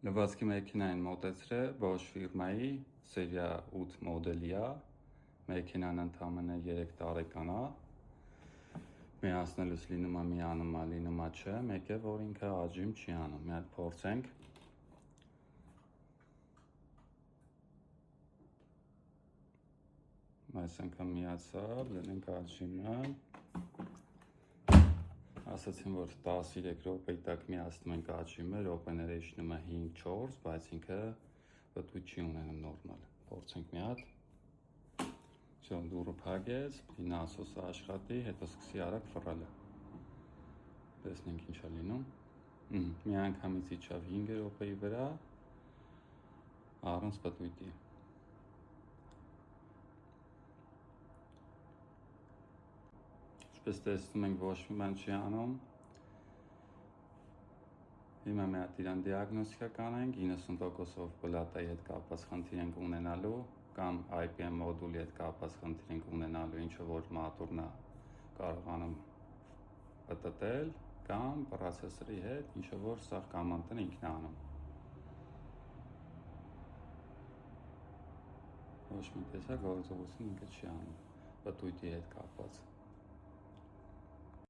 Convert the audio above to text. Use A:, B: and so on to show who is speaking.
A: Լվացքի մեքենային մոտեցրե Bosch ֆիրմայի Seria 8 մոդելի է, մեքենան ընդամենը 3 տարեկան է, միացնելուց լինում է միանում է, լինում է չէ, մեկ է, որ ինքը աջիմ չի անում, մի հատ փորձենք։ Այս անգամ միացավ, դնենք աջիմը, ասացին, որ 13 րոպեի տակ միացնում ենք աջիմը, րոպեները իջնում է 5-4, բայց ինքը պտույտ չի ունենում նորմալ, փորձենք մի հատ, всё, դուռը փակեց, պիտի նասոսը աշխատի, հետո սկսի արագ ֆռալը, տեսնենք ինչ է լինում, մի անգամից իջավ 5 րոպեի վրա, առանց պտույտի։ Ինչպես տեսնում ենք, ոչ մի բան չի անում, հիմա մի հատ իրան դիագնոստիկա կանենք, 90%-ով պլատայի հետ կապված խնդիր ենք ունենալու, կամ IPM մոդուլի հետ կապված խնդիր ենք ունենալու, ինչը որ մատուրն է կարողանում պտտել, կամ պրոցեսորի հետ, ինչը որ սաղ կամանտն ինքն է անում։ Ոչ մի տեսակ գործողություն ինքը չի անում, պտույտի հետ կապված։